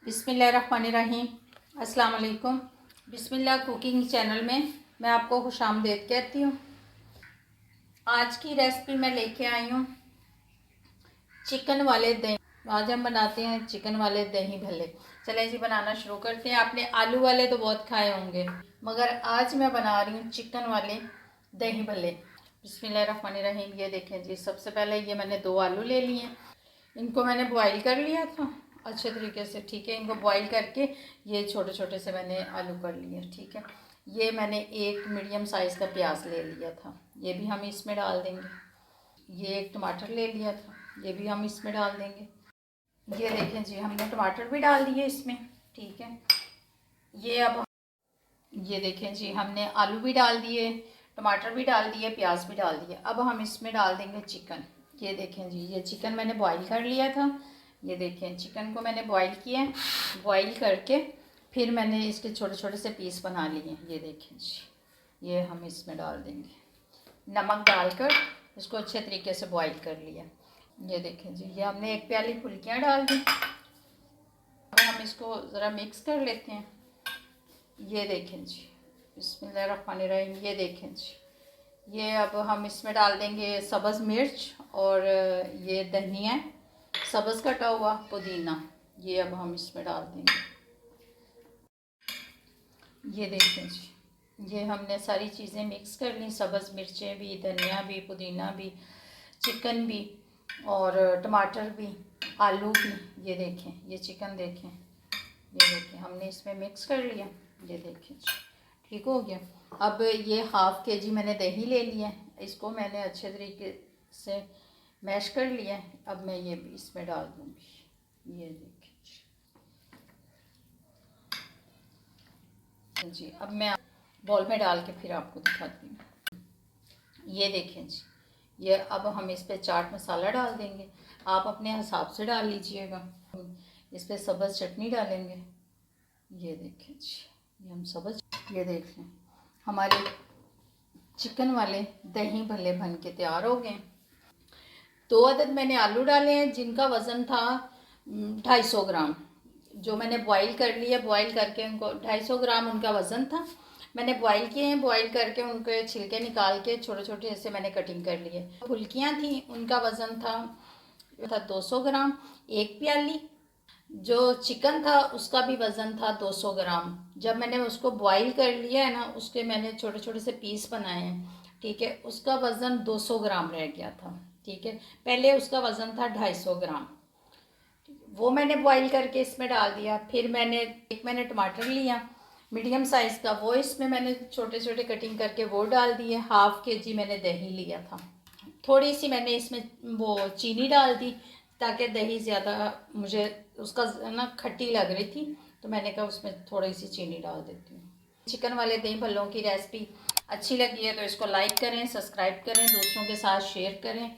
बिस्मिल्लाहिर्रहमानिर्रहीम। अस्सलाम वालेकुम। बिस्मिल्लाह कुकिंग चैनल में मैं आपको खुशामदीद कहती हूँ। आज की रेसिपी मैं लेके आई हूँ चिकन वाले दही। आज हम बनाते हैं चिकन वाले दही भल्ले। चलें जी, बनाना शुरू करते हैं। आपने आलू वाले तो बहुत खाए होंगे, मगर आज मैं बना रही हूँ चिकन वाले दही भल्ले। बिस्मिल्लाहिर्रहमानिर्रहीम। ये देखें जी, सबसे पहले ये मैंने 2 आलू ले लिए। इनको मैंने बॉईल कर लिया था अच्छे तरीके से, ठीक है। इनको बॉईल करके ये छोटे छोटे से मैंने आलू कर लिए, ठीक है। ये मैंने एक मीडियम साइज़ का प्याज ले लिया था, ये भी हम इसमें डाल देंगे। ये एक टमाटर ले लिया था, ये भी हम इसमें डाल देंगे। ये देखें जी, हमने टमाटर भी डाल दिए इसमें, ठीक है। ये देखें जी, हमने आलू भी डाल दिए, टमाटर भी डाल दिए, प्याज भी डाल दिए। अब हम इसमें डाल देंगे चिकन। ये देखें जी, ये चिकन मैंने बॉईल कर लिया था। ये देखें, चिकन को मैंने बॉईल किया, बॉईल करके फिर मैंने इसके छोटे छोटे से पीस बना लिए। ये देखें जी, ये हम इसमें डाल देंगे। नमक डालकर इसको अच्छे तरीके से बॉईल कर लिया। ये देखें जी, ये हमने 1 प्याली फुल्कियाँ डाल दी। अब हम इसको ज़रा मिक्स कर लेते हैं। ये देखें जी, बिस्मिल्लाहिर्रहमानिर्रहीम। ये देखें जी, ये अब हम इसमें डाल देंगे सब्ज़ मिर्च और ये धनिया, सब्ज़ कटा हुआ पुदीना, ये अब हम इसमें डाल देंगे। ये देखें जी, ये हमने सारी चीज़ें मिक्स कर ली, सब्ज़ मिर्चें भी, धनिया भी, पुदीना भी, चिकन भी और टमाटर भी, आलू भी। ये देखें, ये चिकन देखें, ये देखें, हमने इसमें मिक्स कर लिया। ये देखें जी, ठीक हो गया। अब ये ½ kg मैंने दही ले लिया, इसको मैंने अच्छे तरीके से मैश कर लिया। अब मैं ये भी इसमें डाल दूँगी। ये देखें जी, अब मैं बॉल में डाल के फिर आपको दिखाती हूँ। ये देखें जी, ये अब हम इस पर चाट मसाला डाल देंगे। आप अपने हिसाब से डाल लीजिएगा। इस पर सब्ज़ चटनी डालेंगे। ये देखें जी, ये हम सब्ज़, ये देख लें, हमारे चिकन वाले दही भल्ले बन के तैयार हो गए। 2 अदद मैंने आलू डाले हैं, जिनका वज़न था 250 ग्राम। जो मैंने बॉईल कर लिया, बॉईल करके उनको 250 ग्राम उनका वज़न था। मैंने बॉईल किए हैं, बॉईल करके उनके छिलके निकाल के छोटे छोटे ऐसे मैंने कटिंग कर लिए। फुल्कियाँ थी, उनका वज़न था 200 ग्राम। 1 प्याली जो चिकन था उसका भी वज़न था 200 ग्राम। जब मैंने उसको बॉईल कर लिया है ना, उसके मैंने छोटे छोटे से पीस बनाए हैं, ठीक है। उसका वज़न 200 ग्राम रह गया था, ठीक है। पहले उसका वज़न था 250 ग्राम, वो मैंने बॉईल करके इसमें डाल दिया। फिर मैंने टमाटर लिया मीडियम साइज़ का, वो इसमें मैंने छोटे छोटे कटिंग करके वो डाल दिए। ½ kg मैंने दही लिया था। थोड़ी सी मैंने इसमें वो चीनी डाल दी, ताकि दही ज़्यादा मुझे उसका ना खट्टी लग रही थी, तो मैंने कहा उसमें थोड़ी सी चीनी डाल देती हूँ। चिकन वाले दही भल्लों की रेसिपी अच्छी लगी है तो इसको लाइक करें, सब्सक्राइब करें, दूसरों के साथ शेयर करें।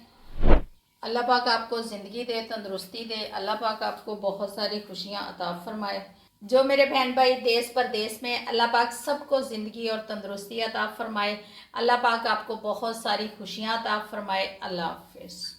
अल्लाह पाक आपको ज़िंदगी दे, तंदुरुस्ती दे। अल्लाह पाक आपको बहुत सारी खुशियाँ अता फरमाए। जो मेरे बहन भाई देश परदेश में, अल्लाह पाक सबको ज़िंदगी और तंदुरुस्ती अता फरमाए। अल्लाह पाक आपको बहुत सारी खुशियाँ अता फरमाए। अल्लाह हाफ़िज़।